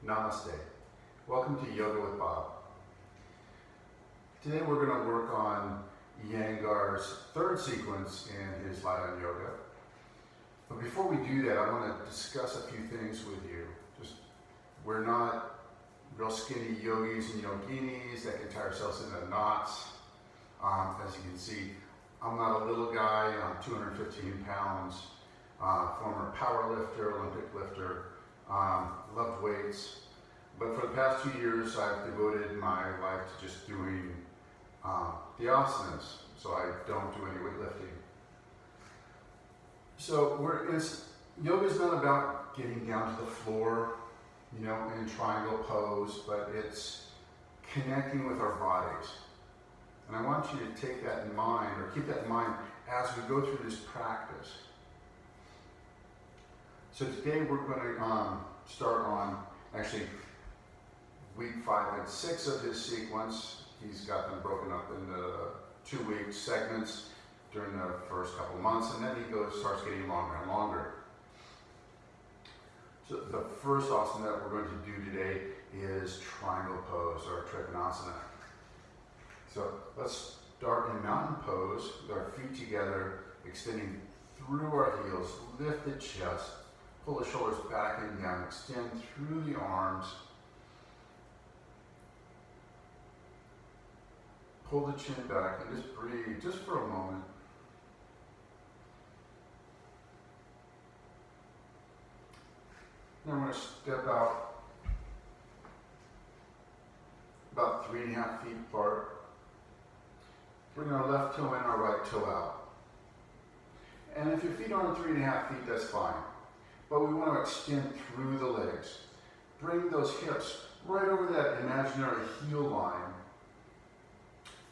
Namaste. Welcome to Yoga with Bob. Today we're going to work on Iyengar's third sequence in his Light on Yoga. But before we do that, I want to discuss a few things with you. We're not real skinny yogis and yoginis that can tie ourselves into knots. As you can see, I'm not a little guy. I'm 215 pounds, former power lifter, Olympic lifter, loved weights. But for the past 2 years, I've devoted my life to just doing the asanas, so I don't do any weightlifting. So yoga is not about getting down to the floor, in triangle pose, but it's connecting with our bodies. And I want you to take that in mind, or keep that in mind as we go through this practice. So today we're going to start on actually week 5 and 6 of his sequence. He's got them broken up into 2-week segments during the first couple of months, and then he starts getting longer and longer. So the first asana that we're going to do today is triangle pose, or Trikonasana. So let's start in mountain pose with our feet together, extending through our heels. Lift the chest, pull the shoulders back and down, extend through the arms. Pull the chin back and just breathe, just for a moment. Then we're going to step out about 3.5 feet apart. Bring our left toe in, our right toe out. And if your feet aren't 3.5 feet, that's fine. But we want to extend through the legs. Bring those hips right over that imaginary heel line.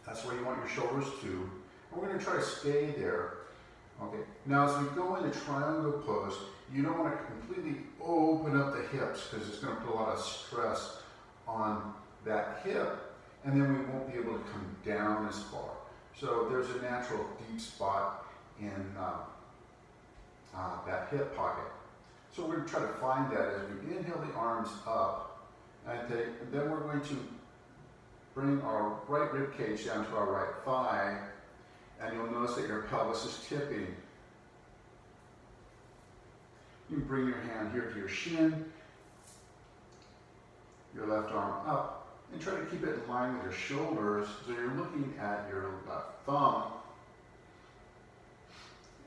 That's where you want your shoulders to. And we're going to try to stay there. Okay. Now as we go into triangle pose, you don't want to completely open up the hips because it's going to put a lot of stress on that hip, and then we won't be able to come down as far. So there's a natural deep spot in that hip pocket. So we're going to try to find that as we inhale the arms up, and then we're going to bring our right rib cage down to our right thigh, and you'll notice that your pelvis is tipping. You can bring your hand here to your shin, your left arm up, and try to keep it in line with your shoulders, so you're looking at your left thumb.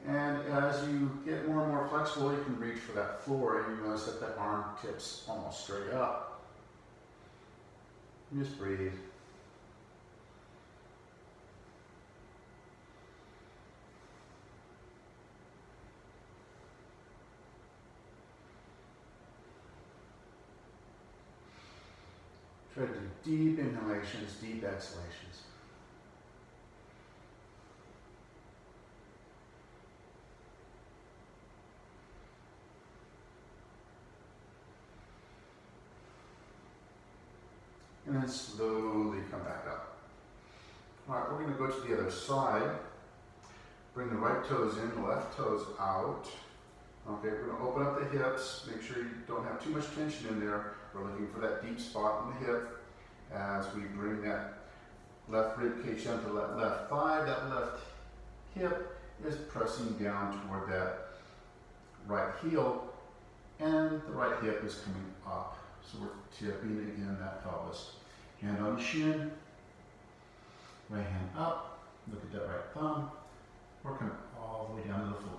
And as you get more and more flexible, you can reach for that floor, and you notice that the arm tips almost straight up. And just breathe. Try to do deep inhalations, deep exhalations. And then slowly come back up. All right, we're going to go to the other side. Bring the right toes in, the left toes out. Okay, we're going to open up the hips. Make sure you don't have too much tension in there. We're looking for that deep spot in the hip as we bring that left rib cage down to that left thigh. That left hip is pressing down toward that right heel, and the right hip is coming up. So we're tipping again that pelvis. Hand on the shin, right hand up, look at that right thumb. We're coming all the way down to the floor.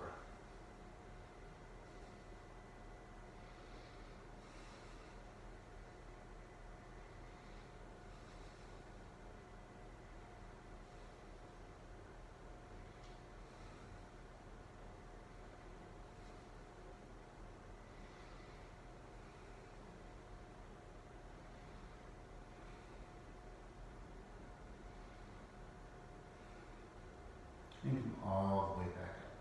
And come all the way back up.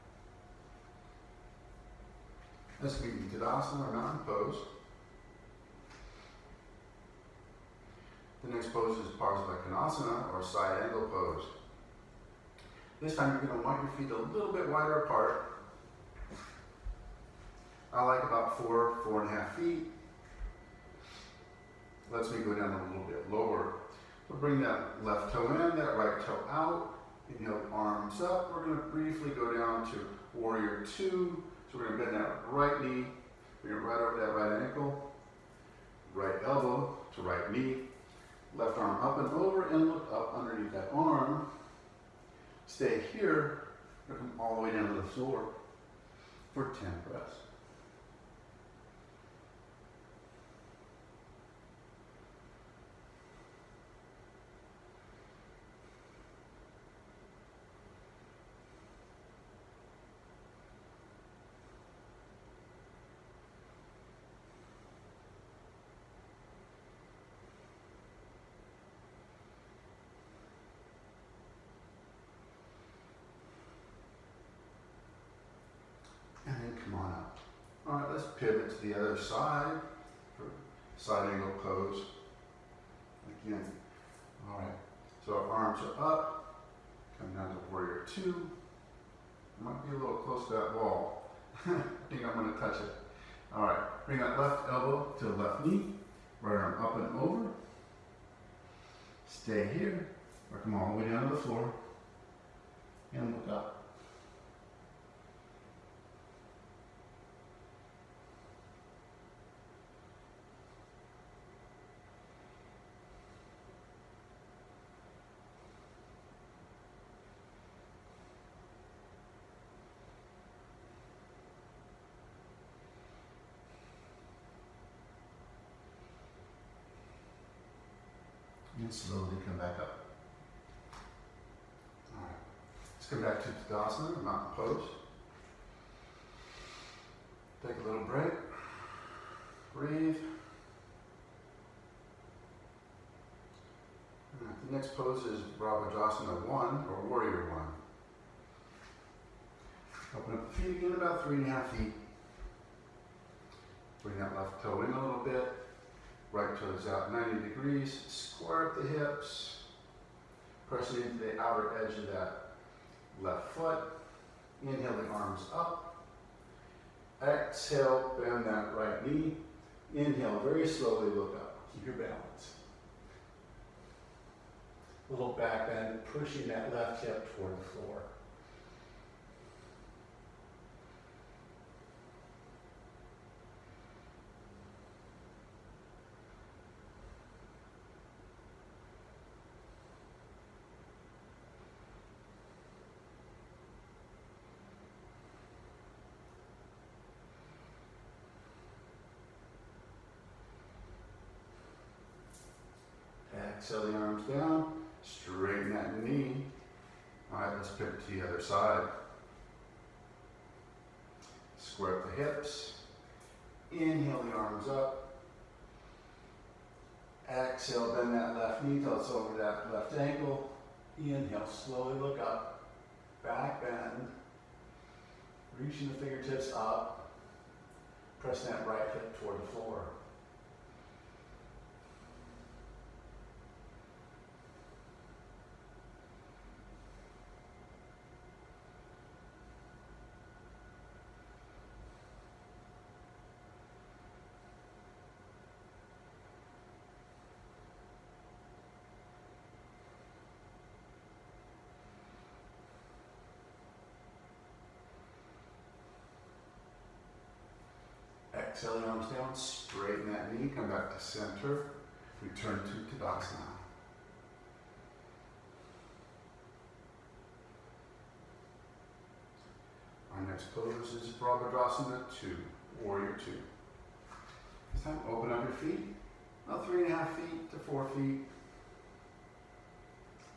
Let's be in Tadasana or mountain pose. The next pose is Parsvakonasana, or side angle pose. This time you're going to want your feet a little bit wider apart. I like about 4.5 feet. lets me go down a little bit lower. So bring that left toe in, that right toe out. Inhale, arms up. We're going to briefly go down to warrior two. So we're going to bend that right knee, bring it right over that right ankle, right elbow to right knee, left arm up and over, and look up underneath that arm. Stay here, and come all the way down to the floor for 10 breaths. And then come on up. All right, let's pivot to the other side for side angle pose. Again, all right, so our arms are up, come down to warrior two. Might be a little close to that wall. I think I'm gonna touch it. All right, bring that left elbow to the left knee, right arm up and over. Stay here, or come all the way down to the floor, and look up. And slowly come back up. All right, let's come back to Tadasana, mountain pose. Take a little break, breathe. All right, the next pose is Brahmadrasana 1, or Warrior 1. Open up the feet again, about 3.5 feet. Bring that left toe in a little bit. Right toes out 90 degrees, square up the hips, pressing into the outer edge of that left foot. Inhale the arms up. Exhale, bend that right knee. Inhale, very slowly look up. Keep your balance. A little back bend, pushing that left hip toward the floor. Exhale the arms down, straighten that knee. All right, let's pivot to the other side. Square up the hips. Inhale the arms up. Exhale, bend that left knee till it's over that left ankle. Inhale, slowly look up. Back bend. Reaching the fingertips up. Pressing that right hip toward the floor. Exhale the arms down, straighten that knee, come back to center, return to Tadasana. Our next pose is Brahmadrasana 2, Warrior 2. This time, open up your feet, about 3.5 feet to 4 feet.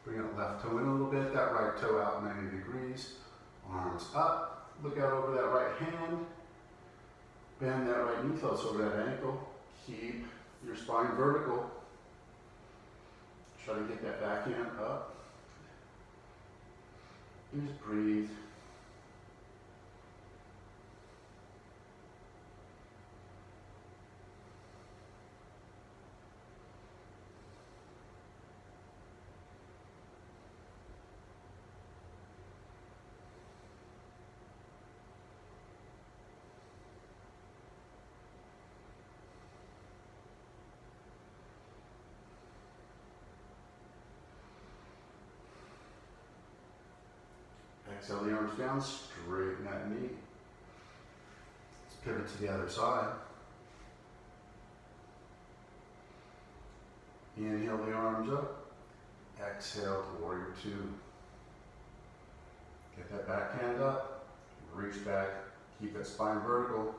Bring that left toe in a little bit, that right toe out 90 degrees, arms up, look out over that right hand. Bend that right knee close over that ankle. Keep your spine vertical. Try to get that backhand up. And just breathe. Exhale the arms down, straighten that knee. Let's pivot to the other side. Inhale the arms up. Exhale to warrior two. Get that back hand up. Reach back. Keep that spine vertical.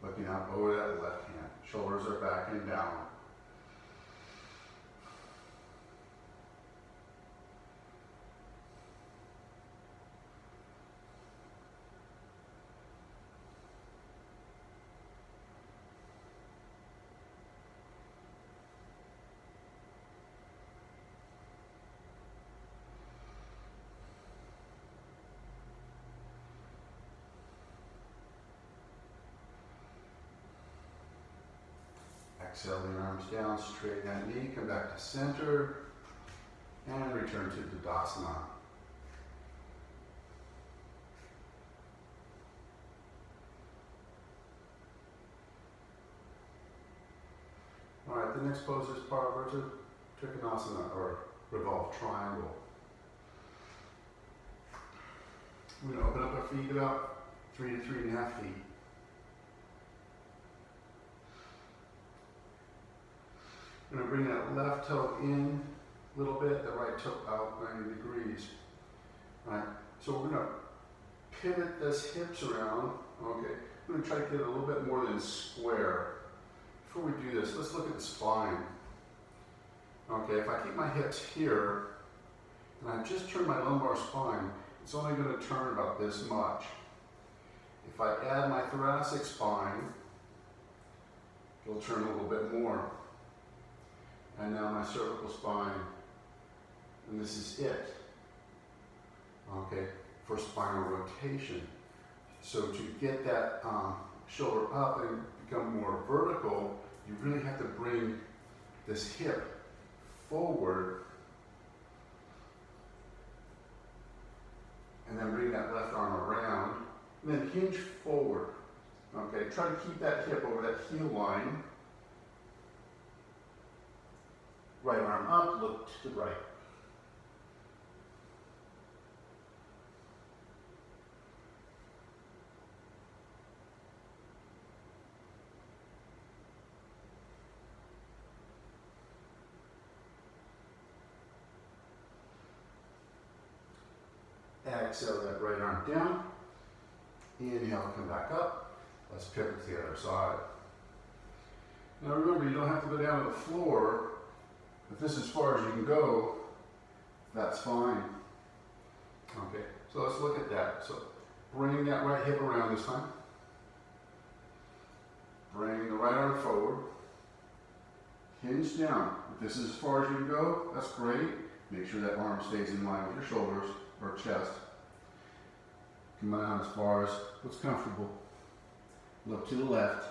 Looking out over that left hand. Shoulders are back and down. Exhale the arms down, straighten that knee, come back to center, and return to Tadasana. All right, the next pose is Parivrtta Trikonasana, or revolved triangle. We're going to open up our feet about 3 to 3.5 feet. I'm going to bring that left toe in a little bit, the right toe out 90 degrees. All right, so we're going to pivot this hips around. Okay, I'm going to try to get it a little bit more than square. Before we do this, let's look at the spine. Okay, if I keep my hips here, and I just turn my lumbar spine, it's only going to turn about this much. If I add my thoracic spine, it'll turn a little bit more. And now my cervical spine, and this is it, okay, for spinal rotation. So to get that shoulder up and become more vertical, you really have to bring this hip forward, and then bring that left arm around, and then hinge forward, okay? Try to keep that hip over that heel line. Right arm up, look to the right. Exhale that right arm down. Inhale, come back up. Let's pivot to the other side. Now remember, you don't have to go down to the floor. If this is as far as you can go, that's fine. Okay, so let's look at that. So bring that right hip around this time. Bring the right arm forward. Hinge down. If this is as far as you can go, that's great. Make sure that arm stays in line with your shoulders or chest. Come on as far as what's comfortable. Look to the left.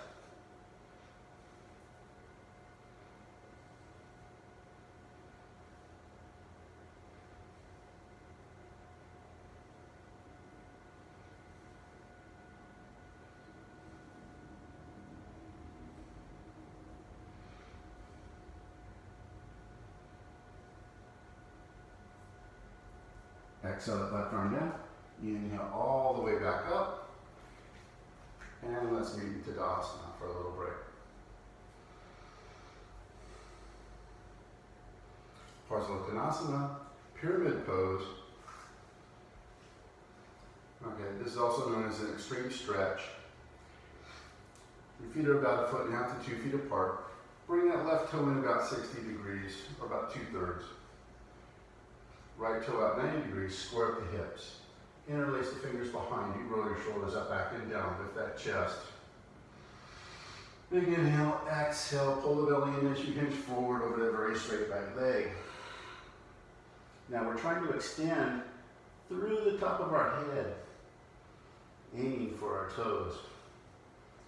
Exhale that left arm down. Inhale all the way back up. And let's meet in Tadasana for a little break. Parsvakonasana, pyramid pose. Okay, this is also known as an extreme stretch. Your feet are about 1.5 to 2 feet apart. Bring that left toe in about 60 degrees, or about 2/3. Right toe out 90 degrees, square up the hips. Interlace the fingers behind you, roll your shoulders up, back, and down, lift that chest. Big inhale, exhale, pull the belly in as you hinge forward over that very straight right leg. Now we're trying to extend through the top of our head, aiming for our toes.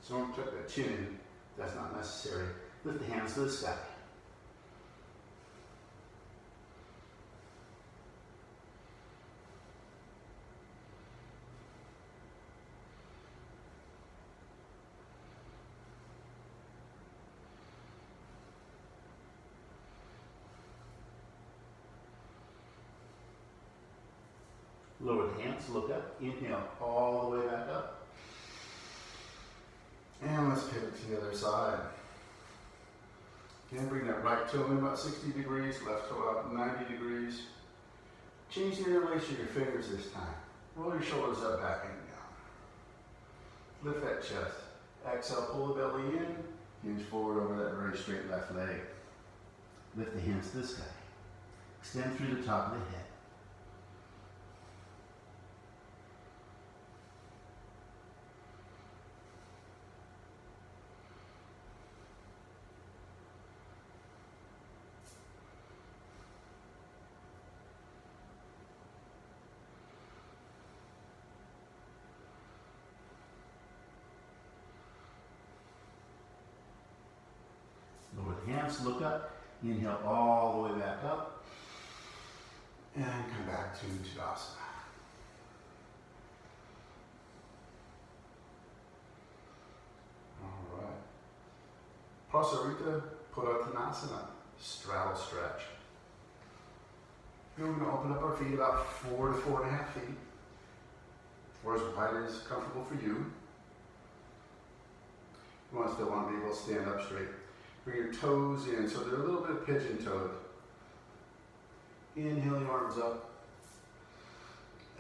So don't tuck the chin in, that's not necessary. Lift the hands to the sky. Lower the hands, look up, inhale all the way back up. And let's pivot to the other side. Again, bring that right toe in about 60 degrees, left toe out 90 degrees. Change the interlace of your fingers this time. Roll your shoulders up, back, and down. Lift that chest. Exhale, pull the belly in. Hinge forward over that very straight left leg. Lift the hands to the sky. Extend through the top of the head. Lower the hands, look up. Inhale all the way back up. And come back to Tadasana. All right. Prasarita Puttanasana, straddle stretch. Here we're going to open up our feet about 4 to 4.5 feet, or as wide as comfortable for you. You want to still want to be able to stand up straight. Bring your toes in, so they're a little bit pigeon-toed. Inhale your arms up.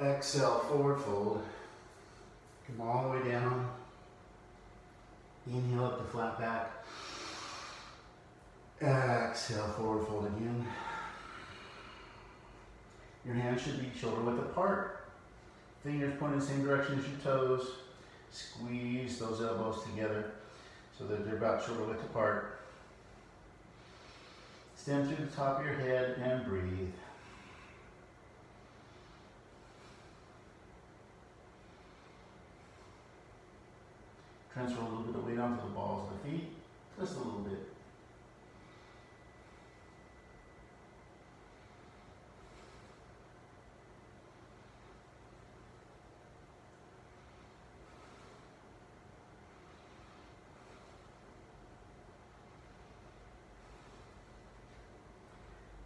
Exhale, forward fold. Come all the way down. Inhale up to flat back. Exhale, forward fold again. Your hands should be shoulder width apart. Fingers point in the same direction as your toes. Squeeze those elbows together so that they're about shoulder width apart. Extend through the top of your head and breathe. Transfer a little bit of weight onto the balls of the feet, just a little bit.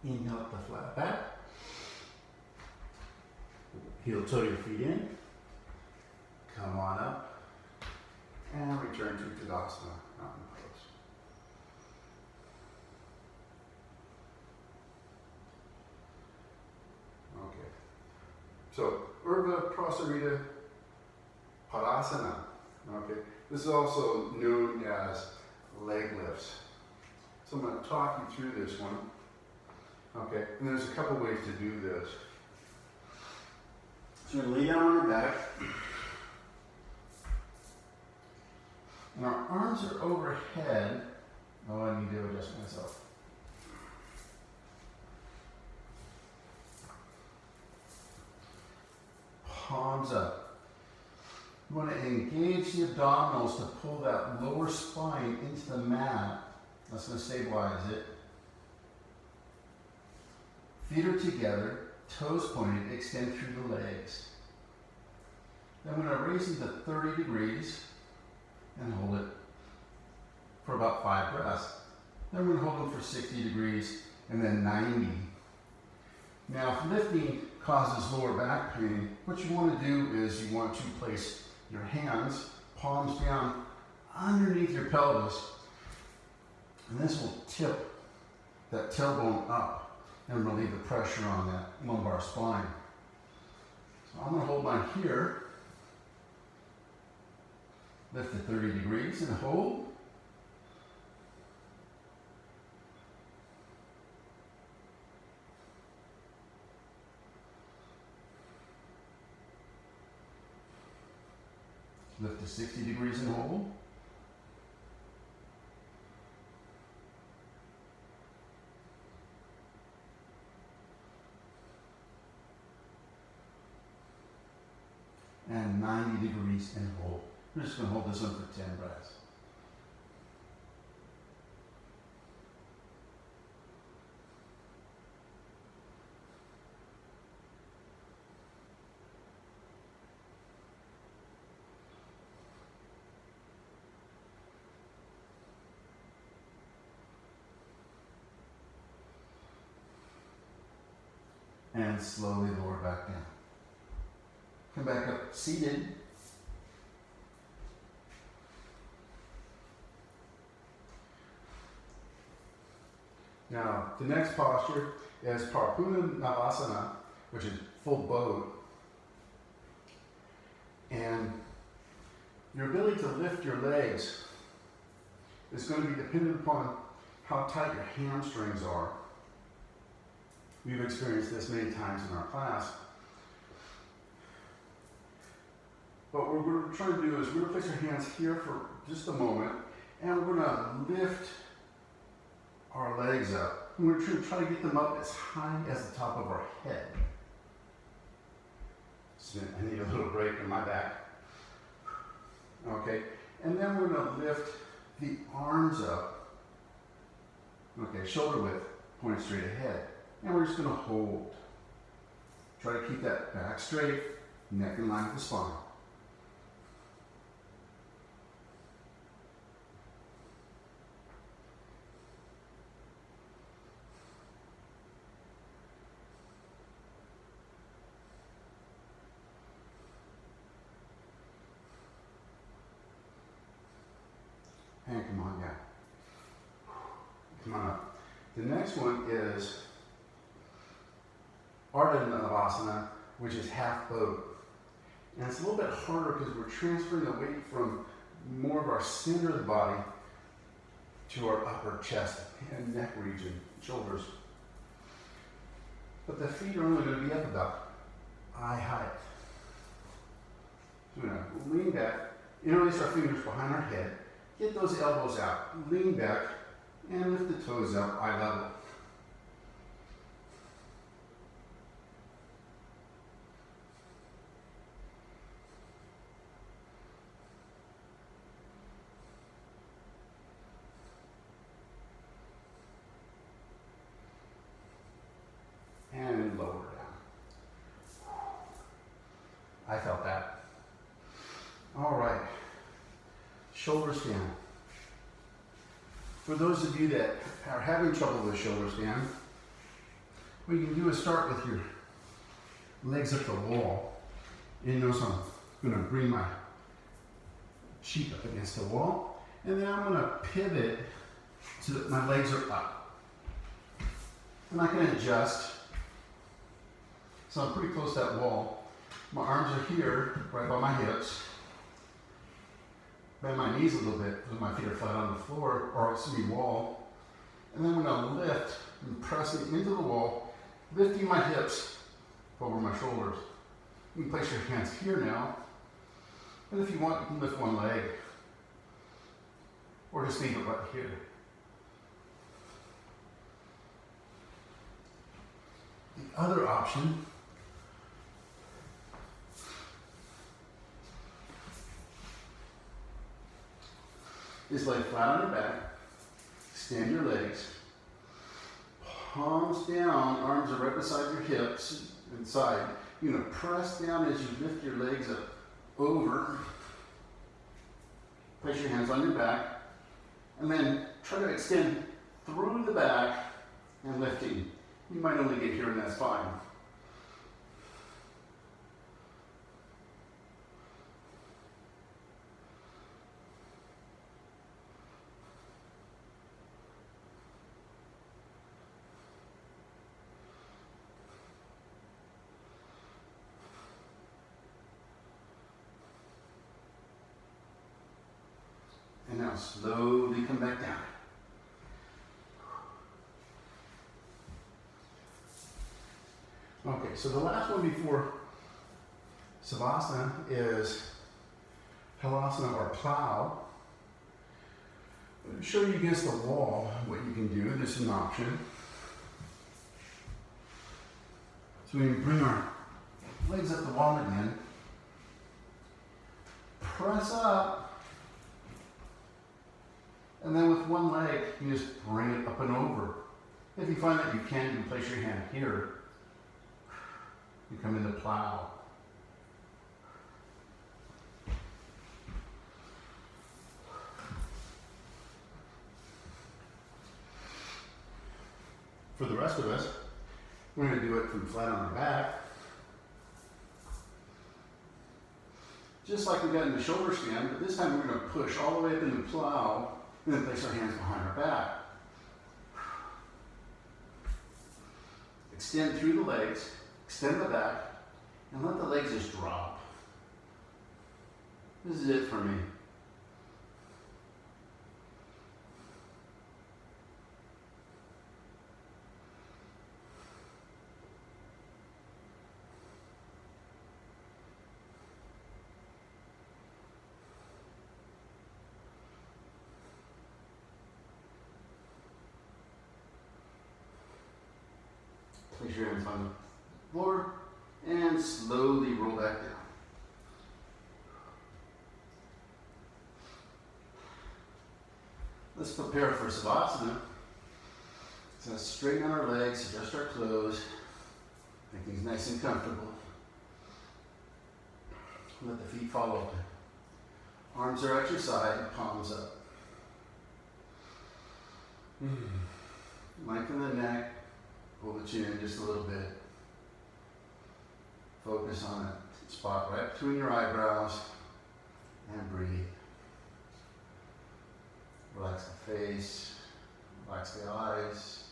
Inhale up the flat back. Heel toe your feet in. Come on up. And return to Tadasana, mountain pose. Okay. So, Urdhva Prasarita Padasana. Okay. This is also known as leg lifts. So I'm going to talk you through this one. Okay, and there's a couple ways to do this. So we're going to lay down on our back. And our arms are overhead. Oh, I need to adjust myself. Palms up. You want to engage the abdominals to pull that lower spine into the mat. That's going to stabilize it. Feet are together, toes pointed, extend through the legs. Then we're going to raise them to 30 degrees and hold it for about 5 breaths. Then we're going to hold them for 60 degrees and then 90. Now, if lifting causes lower back pain, what you want to do is you want to place your hands, palms down, underneath your pelvis, and this will tip that tailbone up and relieve the pressure on that lumbar spine. So I'm going to hold mine here, lift to 30 degrees and hold. Lift to 60 degrees and hold. And 90 degrees and hold. We're just going to hold this one for 10 breaths. And slowly lower back down. Come back up seated. Now, the next posture is Navasana, which is full boat. And your ability to lift your legs is going to be dependent upon how tight your hamstrings are. We've experienced this many times in our class. But what we're trying to do is we're going to place our hands here for just a moment, and we're going to lift our legs up. And we're going to try to get them up as high as the top of our head. So I need a little break in my back. Okay, and then we're going to lift the arms up. Okay, shoulder width, point straight ahead. And we're just going to hold. Try to keep that back straight, neck in line with the spine. And come on, yeah. Come on up. The next one is Ardha Navasana, which is half boat. And it's a little bit harder because we're transferring the weight from more of our center of the body to our upper chest and neck region, shoulders. But the feet are only going to be up about eye height. So we're going to lean back, interlace our fingers behind our head, get those elbows out, lean back, and lift the toes up eye level. And lower down. I felt that. All right. Shoulder stand. For those of you that are having trouble with shoulder stand, what you can do is start with your legs up the wall. And you notice I'm going to bring my cheek up against the wall, and then I'm going to pivot so that my legs are up. And I can adjust. So I'm pretty close to that wall. My arms are here, right by my hips. Bend my knees a little bit because my feet are flat on the floor, or excuse me, wall. And then I'm going to lift and press it into the wall, lifting my hips over my shoulders. You can place your hands here now. And if you want, you can lift one leg. Or just leave it right here. The other option is lay flat on your back, extend your legs, palms down, arms are right beside your hips and side. You're going to press down as you lift your legs up over. Place your hands on your back, and then try to extend through the back and lifting. You might only get here, and that's fine. And now slowly come back down. Okay, so the last one before Savasana is Halasana or plow. I'll show you against the wall what you can do. This is an option. So we bring our legs up the wall again. Press up. And then with one leg, you just bring it up and over. If you find that you can, you place your hand here. You come into plow. For the rest of us, we're going to do it from flat on our back. just like we got in the shoulder stand, but this time we're going to push all the way up in the plow and then place our hands behind our back. Extend through the legs, extend the back, and let the legs just drop. This is it for me. Place your hands on the floor and slowly roll back down. Let's prepare for Savasana. So let's straighten out our legs, adjust our clothes, make things nice and comfortable. Let the feet fall open. Arms are at your side, palms up. Lengthen the neck, pull the chin in just a little bit. Focus on that spot right between your eyebrows and breathe. Relax the face, relax the eyes,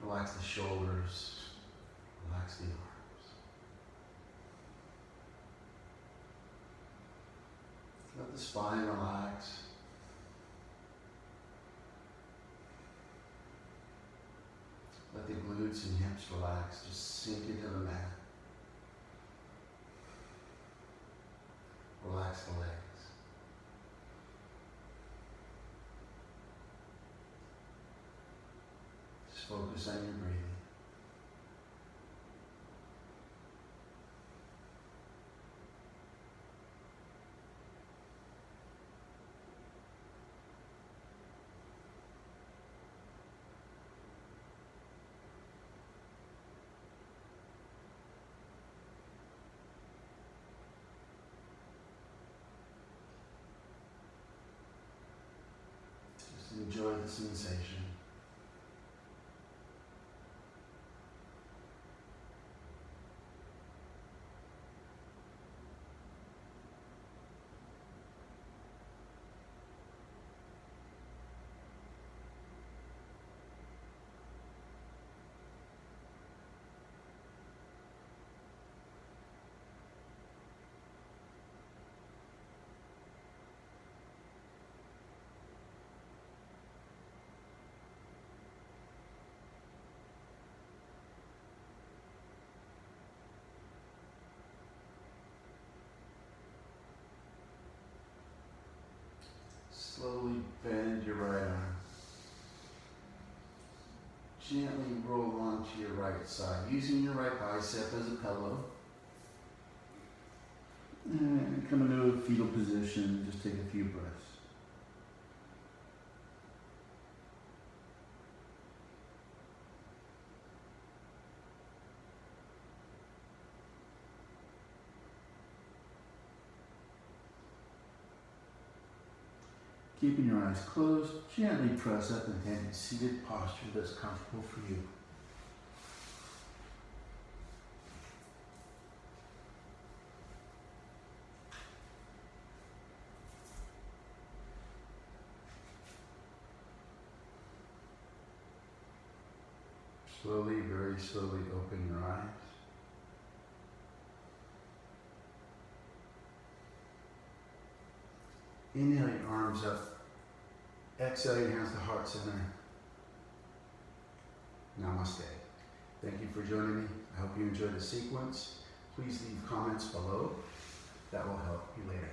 relax the shoulders, relax the arms. Let the spine relax. Let the glutes and hips relax, just sink into the mat. Relax the legs. Just focus on your breathing. Enjoy the sensation. Slowly bend your right arm. Gently roll onto your right side, using your right bicep as a pillow. And come into a fetal position, just take a few breaths. Keeping your eyes closed, gently press up and into seated posture that's comfortable for you. Slowly, very slowly open your eyes. Inhale your arms up. Exhale your hands to heart center. Namaste. Thank you for joining me. I hope you enjoyed the sequence. Please leave comments below. That will help you later.